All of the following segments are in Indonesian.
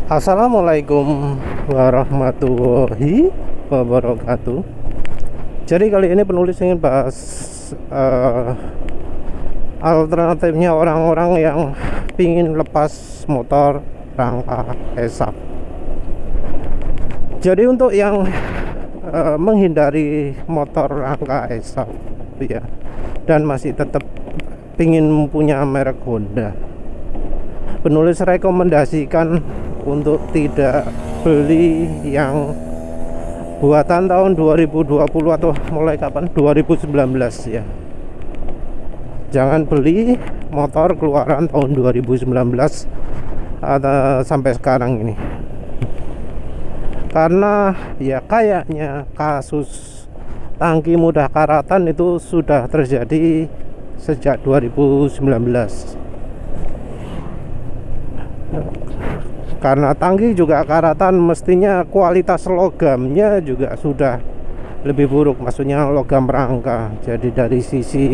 Assalamualaikum warahmatullahi wabarakatuh. Jadi kali ini penulis ingin bahas alternatifnya orang-orang yang ingin lepas motor rangka ESAP. Jadi untuk yang menghindari motor rangka ESAP ya, dan masih tetap ingin punya merek Honda, penulis rekomendasikan untuk tidak beli yang buatan tahun 2020 atau mulai kapan 2019 ya. Jangan beli motor keluaran tahun 2019 atau sampai sekarang ini, karena ya kayaknya kasus tangki mudah karatan itu sudah terjadi sejak 2019. Karena tangki juga karatan, mestinya kualitas logamnya juga sudah lebih buruk, maksudnya logam rangka. Jadi dari sisi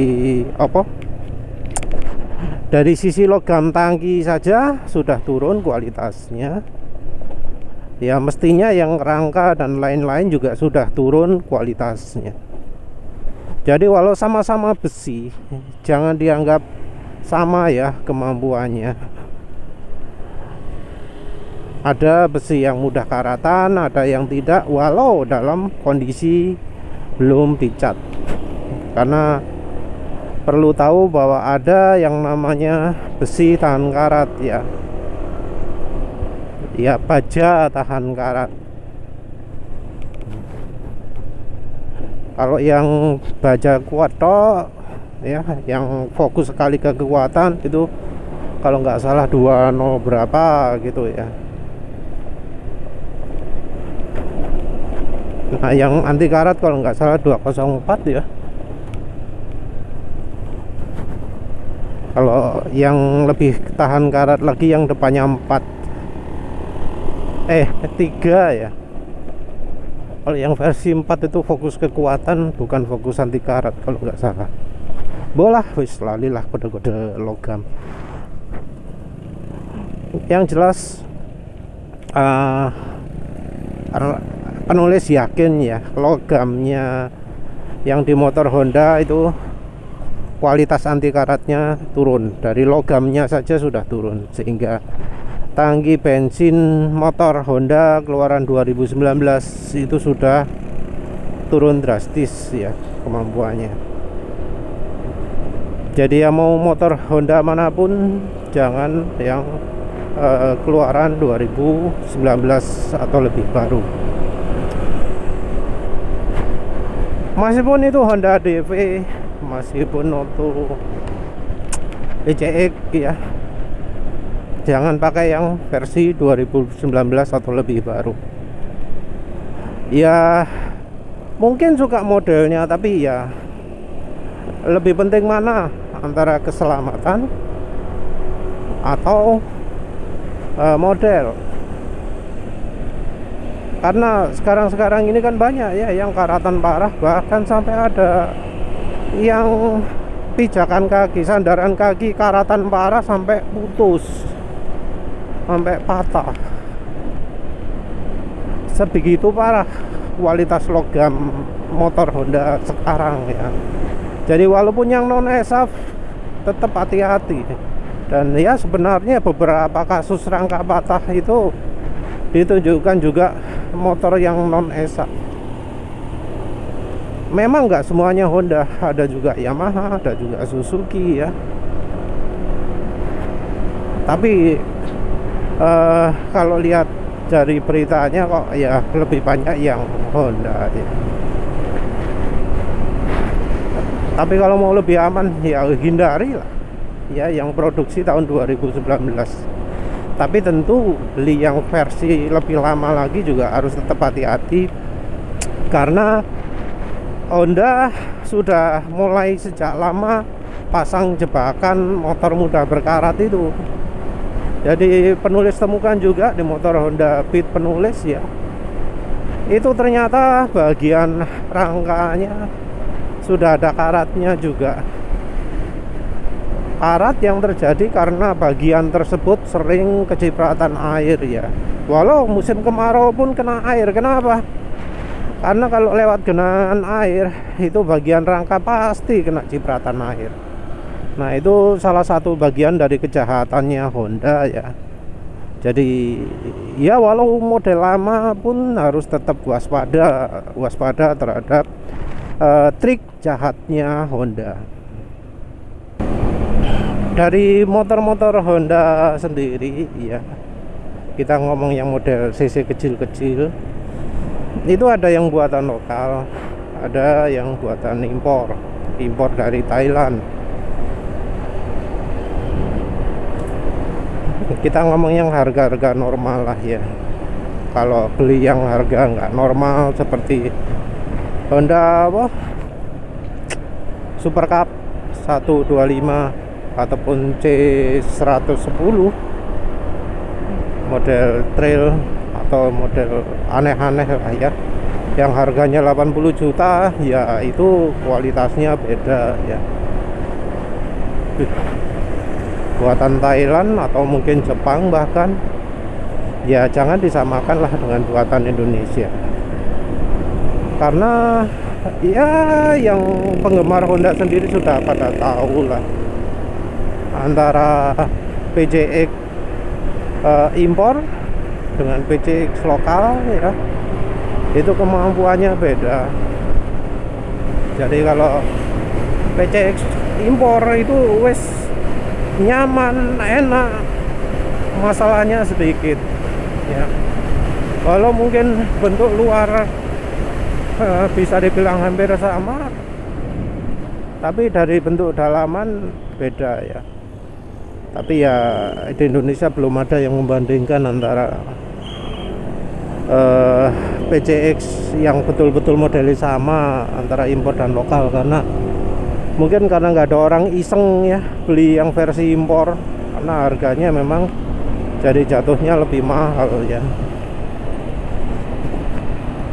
dari sisi logam tangki saja sudah turun kualitasnya. Ya mestinya yang rangka dan lain-lain juga sudah turun kualitasnya. Jadi walau sama-sama besi, jangan dianggap sama ya kemampuannya. Ada besi yang mudah karatan, ada yang tidak, walau dalam kondisi belum dicat. Karena perlu tahu bahwa ada yang namanya besi tahan karat ya. Ya, baja tahan karat. Kalau yang baja kuat toh ya, yang fokus sekali ke kekuatan itu kalau nggak salah 20 berapa gitu ya. Nah yang anti karat kalau nggak salah 204 ya. Kalau yang lebih tahan karat lagi yang depannya 3 ya. Kalau yang versi 4 itu fokus kekuatan, bukan fokus anti karat kalau nggak salah. Bolah wis lalilah kode-kode logam. Yang jelas penulis yakin ya logamnya yang di motor Honda itu kualitas anti karatnya turun. Dari logamnya saja sudah turun, sehingga tangki bensin motor Honda keluaran 2019 itu sudah turun drastis ya kemampuannya. Jadi yang mau motor Honda manapun jangan yang keluaran 2019 atau lebih baru. Meskipun itu Honda DV, meskipun itu PCX ya, jangan pakai yang versi 2019 atau lebih baru. Ya mungkin suka modelnya, tapi ya lebih penting mana antara keselamatan atau model. Karena sekarang ini kan banyak ya yang karatan parah, bahkan sampai ada yang pijakan kaki, sandaran kaki karatan parah sampai putus, sampai patah. Sebegitu parah kualitas logam motor Honda sekarang ya. Jadi walaupun yang non ESAP tetap hati-hati. Dan ya sebenarnya beberapa kasus rangka patah itu ditunjukkan juga motor yang non ESAP. Memang nggak semuanya Honda, ada juga Yamaha, ada juga Suzuki ya. Tapi kalau lihat dari beritanya kok ya lebih banyak yang Honda ya. Tapi kalau mau lebih aman ya hindari lah ya yang produksi tahun 2019. Tapi tentu beli yang versi lebih lama lagi juga harus tetap hati-hati, karena Honda sudah mulai sejak lama pasang jebakan motor mudah berkarat itu. Jadi penulis temukan juga di motor Honda Beat penulis ya, itu ternyata bagian rangkanya sudah ada karatnya juga. Karat yang terjadi karena bagian tersebut sering kecipratan air ya. Walau musim kemarau pun kena air. Kenapa? Karena kalau lewat genangan air itu bagian rangka pasti kena cipratan air. Nah itu salah satu bagian dari kejahatannya Honda ya. Jadi ya walau model lama pun harus tetap waspada terhadap trik jahatnya Honda. Dari motor-motor Honda sendiri ya, kita ngomong yang model cc kecil-kecil, itu ada yang buatan lokal, ada yang buatan impor dari Thailand. Kita ngomong yang harga-harga normal lah ya. Kalau beli yang harga nggak normal seperti Honda Super Cup 125 ataupun C110 model trail atau model aneh-aneh lah ya, yang harganya 80 juta ya, itu kualitasnya beda ya, buatan Thailand atau mungkin Jepang bahkan ya, jangan disamakan lah dengan buatan Indonesia. Karena ya yang penggemar Honda sendiri sudah pada tahu lah, antara PCX impor dengan PCX lokal ya, itu kemampuannya beda. Jadi kalau PCX impor itu wes nyaman, enak, masalahnya sedikit ya. Walau mungkin bentuk luar bisa dibilang hampir sama, tapi dari bentuk dalaman beda ya. Tapi ya di Indonesia belum ada yang membandingkan antara PCX yang betul-betul modelnya sama antara impor dan lokal, karena mungkin karena nggak ada orang iseng ya beli yang versi impor, karena harganya memang jadi jatuhnya lebih mahal ya.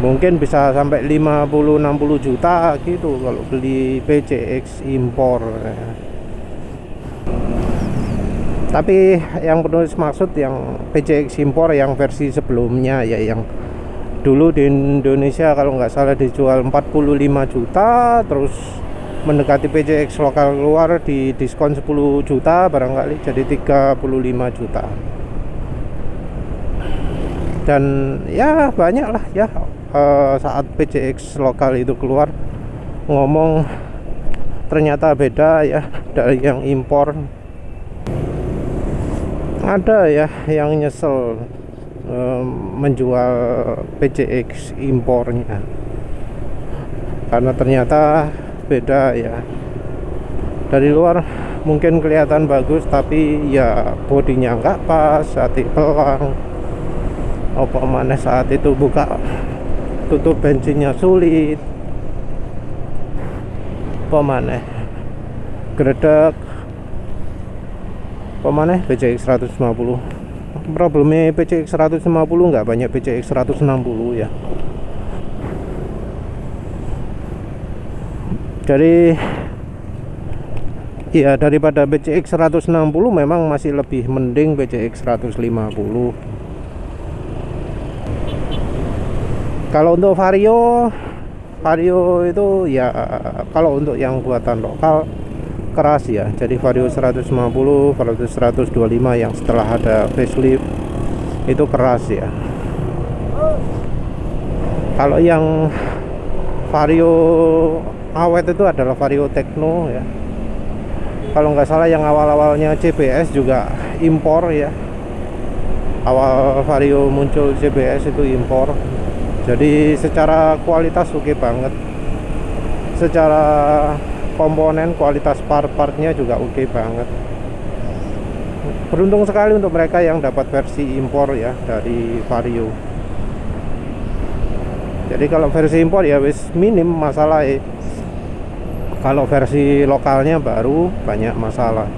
Mungkin bisa sampai 50-60 juta gitu kalau beli PCX impor ya. Tapi yang penulis maksud yang PCX impor yang versi sebelumnya ya, yang dulu di Indonesia kalau nggak salah dijual 45 juta, terus mendekati PCX lokal keluar di diskon 10 juta barangkali jadi 35 juta. Dan ya banyak lah ya, saat PCX lokal itu keluar ngomong ternyata beda ya dari yang impor. Ada ya yang nyesel menjual PCX impornya karena ternyata beda ya. Dari luar mungkin kelihatan bagus, tapi ya bodinya nggak pas, hati pelang, apa mana saat itu buka tutup bensinnya sulit, apa mana gredek, pemane PCX 150. Problemnya PCX 150 nggak banyak PCX 160 ya. Jadi ya daripada PCX 160 memang masih lebih mending PCX 150. Kalau untuk Vario itu ya, kalau untuk yang buatan lokal keras ya. Jadi Vario 150, Vario 125 yang setelah ada facelift itu keras ya. Kalau yang Vario awet itu adalah Vario Tekno ya. Kalau nggak salah yang awal-awalnya CBS juga impor ya. Awal Vario muncul CBS itu impor. Jadi secara kualitas oke banget. Secara komponen, kualitas part-partnya juga oke banget. Beruntung sekali untuk mereka yang dapat versi impor ya dari Vario. Jadi kalau versi impor ya wis minim masalah ya. Kalau versi lokalnya baru banyak masalah.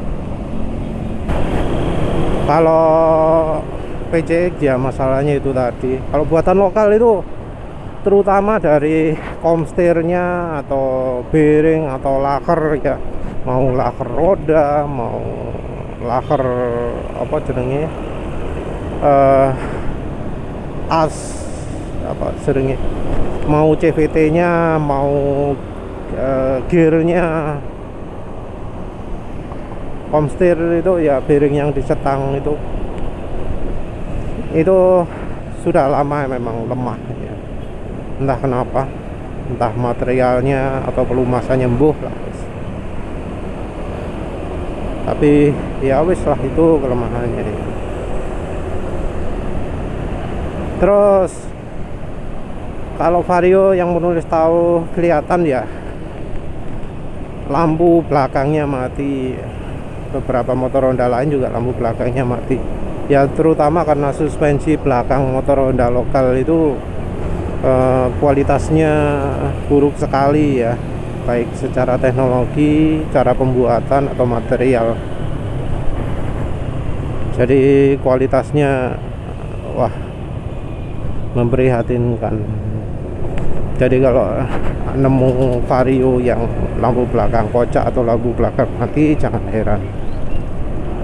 Kalau PCX ya masalahnya itu tadi. Kalau buatan lokal itu terutama dari komstirnya atau bearing atau laker ya, mau laker roda, mau laker apa jenenge, as apa seringnya, mau CVT nya, mau gearnya, komstir itu ya, bearing yang disetang itu sudah lama memang lemah ya. Entah kenapa, entah materialnya atau pelumasannya embuh lah. Tapi ya wis lah, itu kelemahannya ya. Terus kalau Vario yang menulis tahu kelihatan ya, lampu belakangnya mati. Beberapa motor Honda lain juga lampu belakangnya mati ya, terutama karena suspensi belakang motor Honda lokal itu kualitasnya buruk sekali ya, baik secara teknologi, cara pembuatan atau material. Jadi kualitasnya wah, memprihatinkan. Jadi kalau nemu Vario yang lampu belakang kocak atau lampu belakang mati, jangan heran.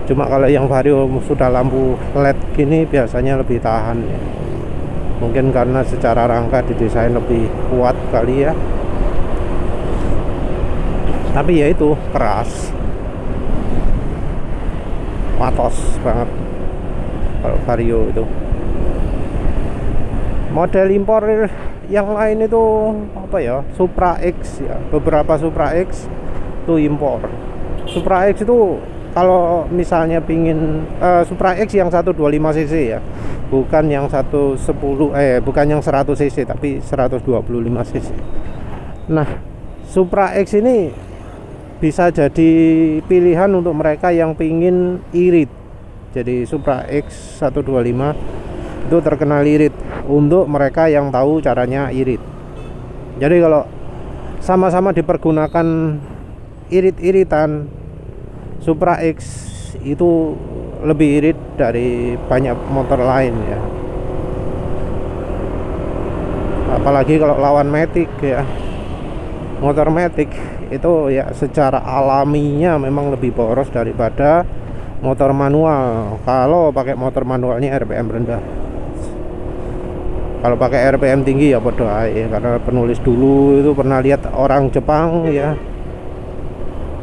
Cuma kalau yang Vario sudah lampu LED gini biasanya lebih tahan ya. Mungkin karena secara rangka didesain lebih kuat kali ya. Tapi ya itu keras, patos banget kalau Vario itu. Model impor yang lain itu apa ya, Supra X ya, beberapa Supra X itu impor. Supra X itu kalau misalnya pingin Supra X yang 125 cc ya, bukan yang 110 bukan yang 100 cc tapi 125 cc. Nah, Supra X ini bisa jadi pilihan untuk mereka yang pingin irit. Jadi Supra X 125 itu terkenal irit, untuk mereka yang tahu caranya irit. Jadi kalau sama-sama dipergunakan irit-iritan, Supra X itu lebih irit dari banyak motor lain ya. Apalagi kalau lawan Matic ya. Motor Matic itu ya secara alaminya memang lebih boros daripada motor manual. Kalau pakai motor manualnya RPM rendah. Kalau pakai RPM tinggi ya bodoh aja. Karena penulis dulu itu pernah lihat orang Jepang ya,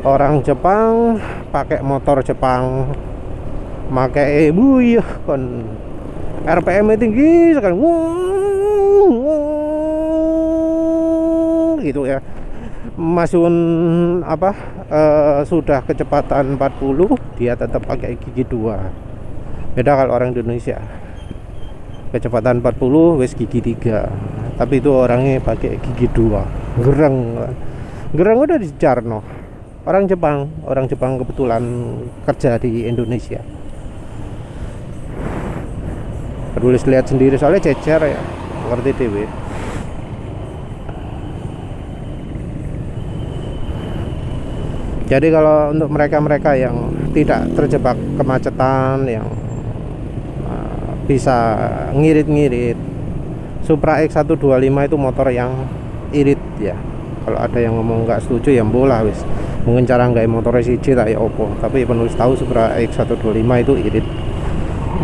orang Jepang pakai motor Jepang, pakai ya kon RPM tinggi sekali, gitu ya. Masukin apa sudah kecepatan 40, dia tetap pakai gigi 2. Beda kalau orang Indonesia, kecepatan 40 wis gigi 3, tapi itu orangnya pakai gigi 2. Gereng udah dijarno. Orang Jepang kebetulan kerja di Indonesia. Penulis lihat sendiri soalnya cecer ya, ngerti dewe. Jadi kalau untuk mereka-mereka yang tidak terjebak kemacetan, yang bisa ngirit-ngirit, Supra X 125 itu motor yang irit ya. Kalau ada yang ngomong nggak setuju ya bola wis. Mungkin cara nggak motor siji tak ya opo. Tapi penulis tahu Supra X 125 itu irit.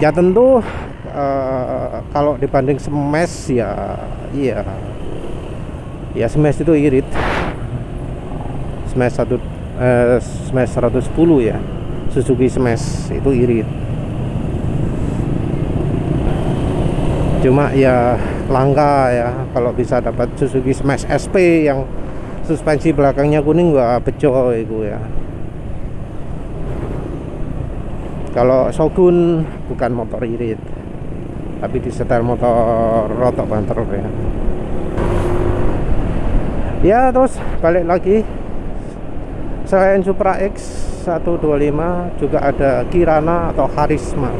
Ya tentu kalau dibanding Smash ya, iya. Ya Smash itu irit. Smash 110 ya. Suzuki Smash itu irit. Cuma ya langka ya kalau bisa dapat Suzuki Smash SP yang suspensi belakangnya kuning, gua bejo itu ya. Kalau Shogun bukan motor irit, tapi disetel motor rotok banter ya. Ya terus balik lagi, selain Supra X 125 juga ada Kirana atau Harisma.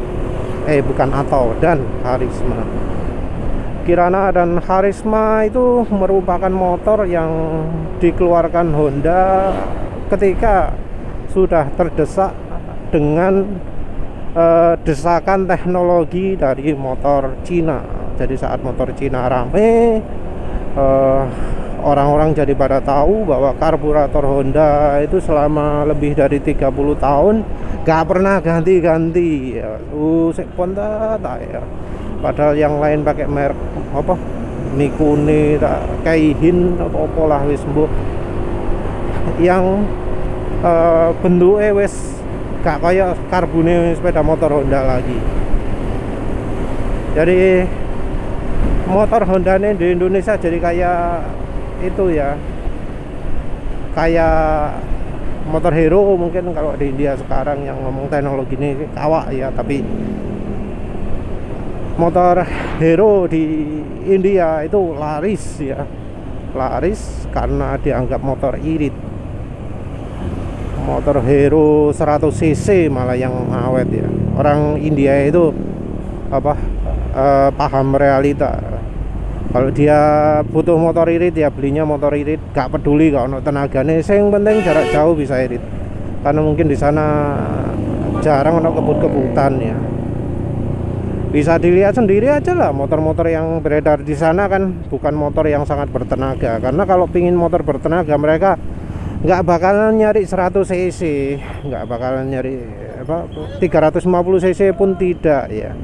Dan Harisma. Kirana dan Harisma itu merupakan motor yang dikeluarkan Honda ketika sudah terdesak dengan desakan teknologi dari motor Cina. Jadi saat motor Cina rame, orang-orang jadi pada tahu bahwa karburator Honda itu selama lebih dari 30 tahun gak pernah ganti-ganti ya. Ponta tak ya. Padahal yang lain pakai merek apa? Mikuni, Kaihin atau apa lah wis mbok. Yang bentuknya wis gak kayak karbune sepeda motor Honda lagi. Jadi motor Honda ini di Indonesia jadi kayak itu ya, kayak motor Hero mungkin kalau di India sekarang yang ngomong teknologi ini kawak ya, tapi motor Hero di India itu laris ya, laris karena dianggap motor irit. Motor Hero 100 cc malah yang awet ya. Orang India itu apa paham realita. Kalau dia butuh motor irit ya belinya motor irit, gak peduli kalau tenaganya. Yang penting jarak jauh bisa irit. Karena mungkin di sana jarang ada kebut-kebutan ya. Bisa dilihat sendiri aja lah, motor-motor yang beredar di sana kan bukan motor yang sangat bertenaga. Karena kalau pingin motor bertenaga mereka nggak bakalan nyari 100 cc, nggak bakalan nyari apa 350 cc pun tidak ya.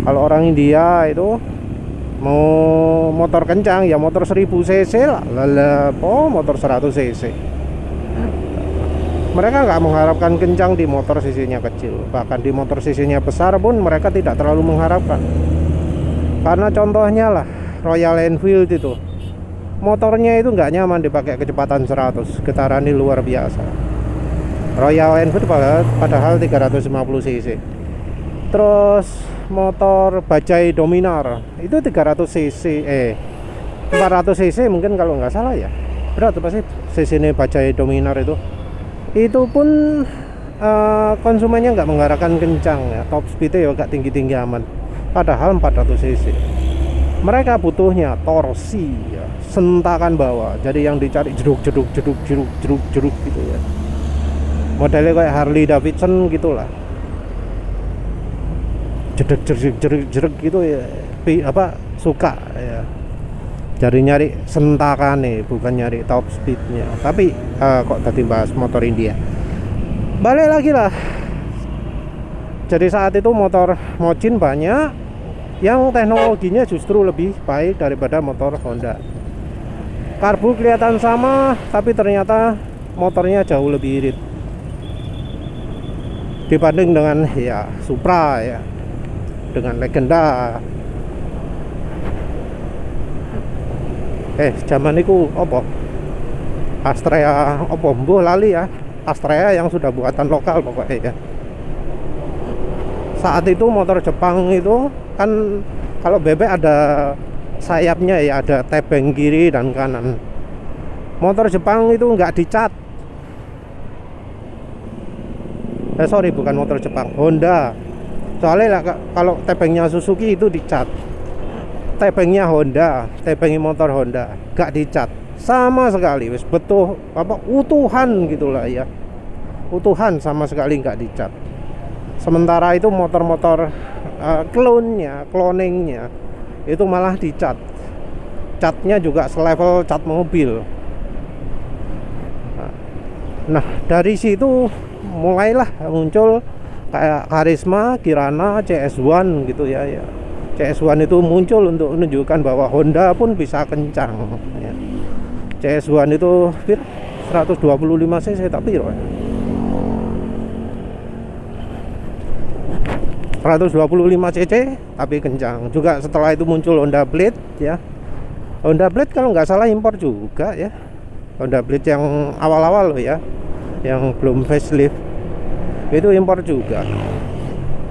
Kalau orang India itu mau motor kencang ya motor 1000 cc lah, motor 100 cc. Mereka nggak mengharapkan kencang di motor cc-nya kecil, bahkan di motor cc-nya besar pun mereka tidak terlalu mengharapkan. Karena contohnya lah Royal Enfield itu, motornya itu nggak nyaman dipakai kecepatan 100, getarannya luar biasa. Royal Enfield padahal 350 cc. Terus motor Bajaj Dominar itu 300 cc 400 cc mungkin kalau nggak salah ya. Berapa pasti cc ini Bajaj Dominar itu pun konsumennya nggak mengharapkan kencang ya, top speednya ya nggak tinggi-tinggi aman, padahal 400 cc. Mereka butuhnya torsi ya, sentakan bawah, jadi yang dicari jeruk gitu ya, modelnya kayak Harley Davidson gitulah, jeruk gitu ya, apa suka ya. Jadi nyari sentakan nih, bukan nyari top speednya. Tapi kok tadi bahas motor India, balik lagi lah. Jadi saat itu motor Mochin banyak yang teknologinya justru lebih baik daripada motor Honda. Karbu kelihatan sama, tapi ternyata motornya jauh lebih irit dibanding dengan ya Supra ya, dengan Legenda. Zaman itu apa? Astrea apa? Mbuh lali ya. Astrea yang sudah buatan lokal pokoknya ya. Saat itu motor Jepang itu kan kalau bebek ada sayapnya ya, ada tebeng kiri dan kanan. Motor Jepang itu nggak dicat. Sorry, bukan motor Jepang, Honda. Soalnya lah, kalau tebengnya Suzuki itu dicat. Tebengnya Honda, tebengnya motor Honda gak dicat sama sekali, wis betul apa utuhan gitulah ya, utuhan sama sekali gak dicat. Sementara itu motor-motor cloningnya itu malah dicat, catnya juga selevel cat mobil. Nah dari situ mulailah muncul kayak Karisma, Kirana, CS1 gitu ya. CS1 itu muncul untuk menunjukkan bahwa Honda pun bisa kencang ya. CS1 itu 125 cc tapi 125 cc tapi kencang juga. Setelah itu muncul Honda Blade ya. Honda Blade kalau nggak salah impor juga ya. Honda Blade yang awal-awal loh ya, yang belum facelift itu impor juga.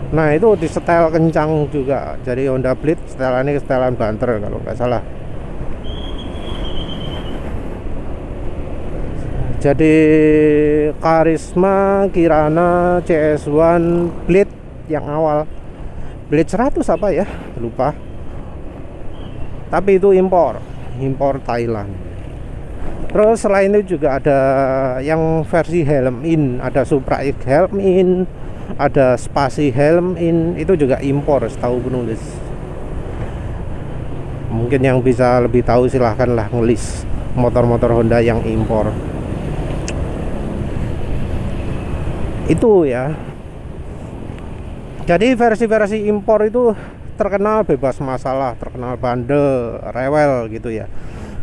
Nah itu di setel kencang juga. Jadi Honda Blade setelannya setelan banter kalau nggak salah. Jadi Karisma, Kirana, CS1, Blade yang awal, Blade 100 apa ya lupa. Tapi itu impor Thailand. Terus selain itu juga ada yang versi helm in, ada Supra X helm in, ada Spasi helm in, itu juga impor setahu penulis. Mungkin yang bisa lebih tahu silahkanlah ngelis motor-motor Honda yang impor. Itu ya. Jadi versi-versi impor itu terkenal bebas masalah, terkenal bandel, rewel gitu ya.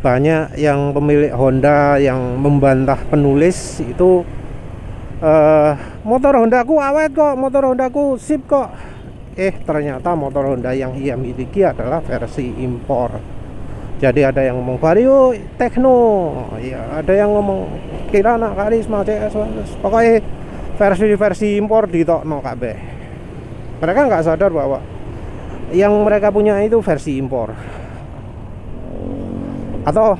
Banyak yang pemilik Honda yang membantah penulis itu, motor Hondaku awet kok, motor Hondaku sip kok. Ternyata motor Honda yang ia miliki adalah versi impor. Jadi ada yang ngomong Vario Tekno, ya ada yang ngomong Kirana Karisma CS, pokoknya versi-versi impor ditokno kabeh. Mereka nggak sadar bahwa yang mereka punya itu versi impor. Atau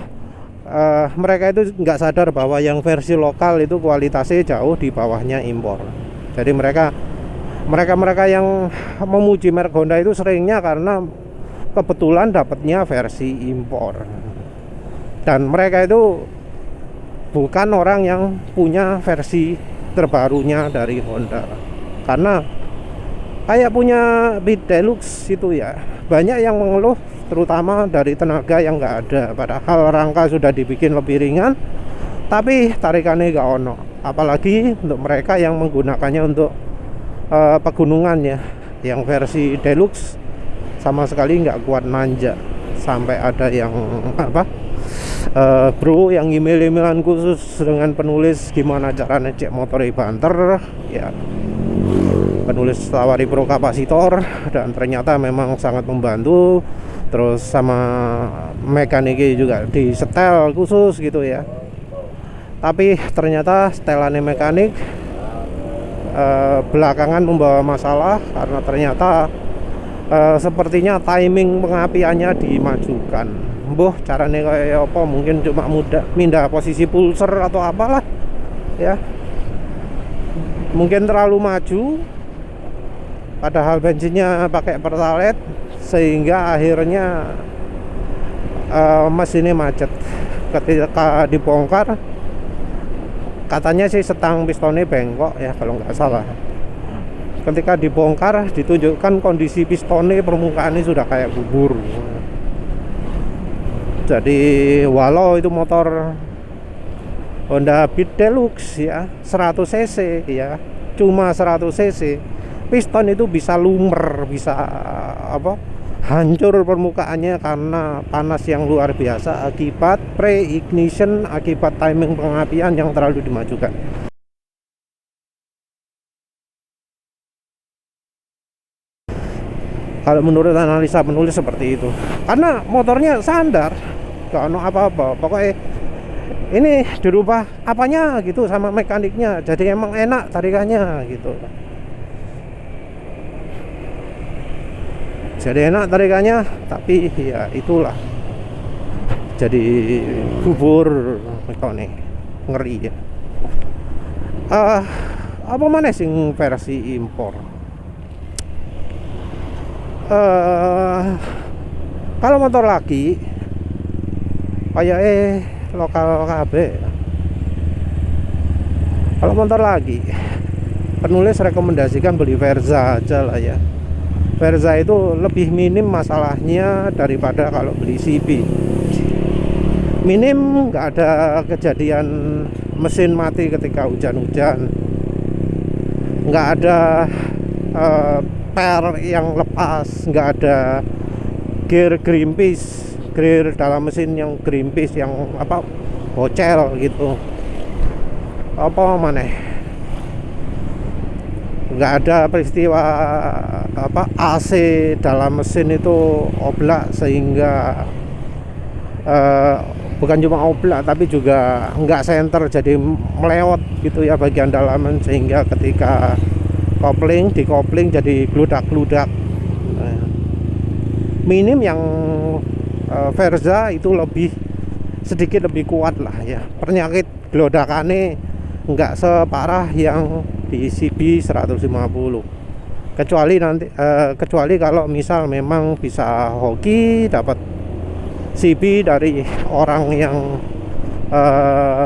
mereka itu nggak sadar bahwa yang versi lokal itu kualitasnya jauh di bawahnya impor. Jadi mereka yang memuji merek Honda itu seringnya karena kebetulan dapatnya versi impor. Dan mereka itu bukan orang yang punya versi terbarunya dari Honda. Karena kayak punya Beat Deluxe itu ya, banyak yang mengeluh, terutama dari tenaga yang nggak ada. Padahal rangka sudah dibikin lebih ringan, tapi tarikannya nggak ono. Apalagi untuk mereka yang menggunakannya untuk pegunungan ya, yang versi Deluxe sama sekali nggak kuat nanjak. Sampai ada yang bro yang email-emailan khusus dengan penulis gimana caranya cek motor banter ya, penulis tawari pro kapasitor, dan ternyata memang sangat membantu. Terus sama mekaniknya juga di setel khusus gitu ya. Tapi ternyata setelannya mekanik belakangan membawa masalah karena ternyata sepertinya timing pengapiannya dimajukan. Caranya kayak apa, mungkin cuma mindah posisi pulser atau apalah ya, mungkin terlalu maju padahal bensinnya pakai pertalite, sehingga akhirnya mesinnya macet. Ketika dibongkar katanya sih setang pistonnya bengkok ya kalau nggak salah. Ketika dibongkar ditunjukkan kondisi pistonnya, permukaannya sudah kayak bubur. Jadi walau itu motor Honda Beat Deluxe ya, 100 cc ya, cuma 100 cc, piston itu bisa lumer, bisa hancur permukaannya karena panas yang luar biasa akibat pre-ignition, akibat timing pengapian yang terlalu dimajukan. Kalau menurut analisa penulis seperti itu, karena motornya sandar, gak ono apa-apa, pokoknya ini dirubah apanya gitu sama mekaniknya, jadi emang enak tarikannya gitu. Jadi enak tarikannya, tapi ya itulah, jadi bubur nih, ngeri ya. Apa mana sing versi impor? Kalau motor lagi kayak lokal KB. Kalau motor lagi, penulis rekomendasikan beli Verza aja lah ya. Verza itu lebih minim masalahnya daripada kalau beli CB. Minim, nggak ada kejadian mesin mati ketika hujan-hujan, nggak ada per yang lepas, nggak ada gear grimpis, gear dalam mesin yang grimpis, yang bocel gitu. Apa mana, nggak ada peristiwa AC dalam mesin itu oblak, sehingga bukan cuma oblak tapi juga nggak senter, jadi melewot gitu ya bagian dalaman, sehingga ketika dikopling jadi gludak-gludak. Minim yang Verza itu sedikit lebih kuat lah ya, penyakit glodakannya nggak separah yang di CB 150, kecuali kalau misal memang bisa hoki dapat CB dari orang yang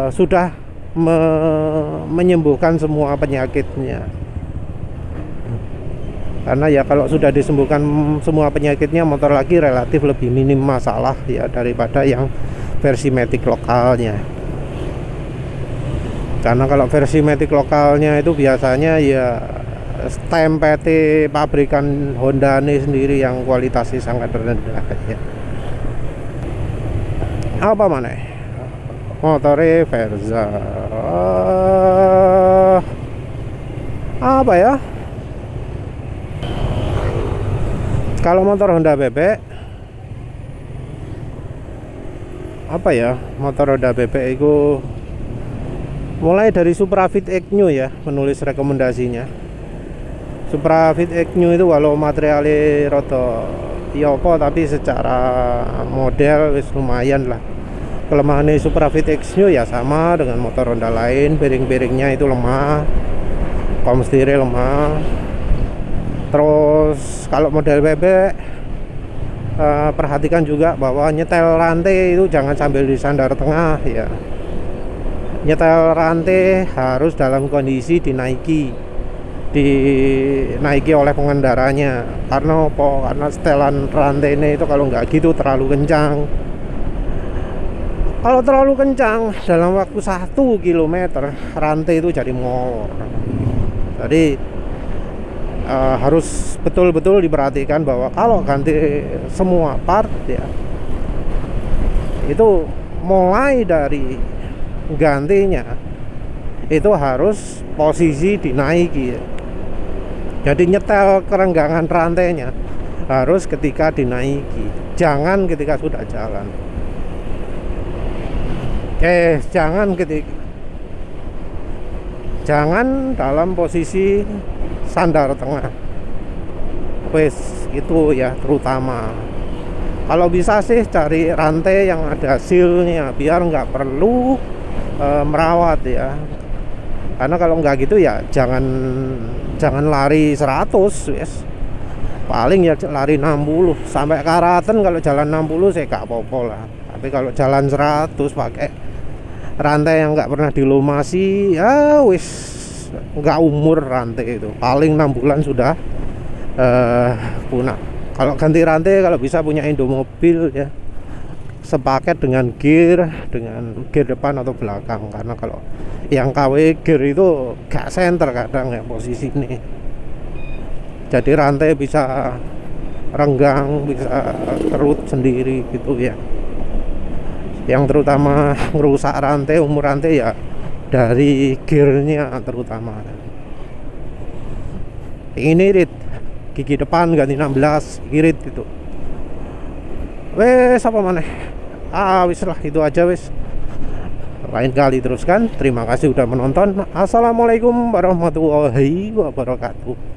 sudah menyembuhkan semua penyakitnya. Karena ya kalau sudah disembuhkan semua penyakitnya, motor lagi relatif lebih minim masalah ya daripada yang versi matic lokalnya. Karena kalau versi matic lokalnya itu biasanya ya stamp PT pabrikan Honda ini sendiri yang kualitasnya sangat rendah ya. Apa mana? Motornya Verza. Apa ya? Kalau motor Honda bebek, apa ya? Motor Honda bebek itu mulai dari Suprafit X-New ya, menulis rekomendasinya. Suprafit X-New itu walau materialnya rada yopo, tapi secara model wis lumayan lah. Kelemahannya Suprafit X-New ya sama dengan motor Honda lain, bearing-bearingnya itu lemah, kom setirnya lemah. Terus kalau model bebek, perhatikan juga bahwa nyetel rantai itu jangan sambil disandar tengah ya. Nyetel rantai harus dalam kondisi dinaiki oleh pengendaranya. Karena apa? Karena setelan rantai ini itu kalau nggak gitu terlalu kencang. Kalau terlalu kencang dalam waktu 1 km rantai itu jadi molor. Jadi harus betul-betul diperhatikan bahwa kalau ganti semua part ya, itu mulai dari gantinya itu harus posisi dinaiki ya. Jadi nyetel kerenggangan rantainya harus ketika dinaiki, jangan ketika sudah jalan. Jangan dalam posisi sandar tengah. Wes itu ya terutama. Kalau bisa sih cari rantai yang ada sealnya biar nggak perlu merawat ya. Karena kalau nggak gitu ya jangan lari 100 wes. Paling ya lari 60 sampai Karaten. Kalau jalan 60 saya nggak apa-apa lah. Tapi kalau jalan 100 pakai rantai yang nggak pernah dilumasi ya wis nggak umur rantai itu, paling 6 bulan sudah punah. Kalau ganti rantai kalau bisa punya Indomobil ya, sepaket dengan gear depan atau belakang. Karena kalau yang KW gear itu gak center kadang ya posisi ini, jadi rantai bisa renggang, bisa kerut sendiri gitu ya. Yang terutama ngerusak rantai, umur rantai ya dari gearnya terutama. Ini irit gigi depan ganti 16 irit itu. Wes apa mana? Wis lah itu aja wis. Lain kali teruskan. Terima kasih udah menonton. Assalamualaikum warahmatullahi wabarakatuh.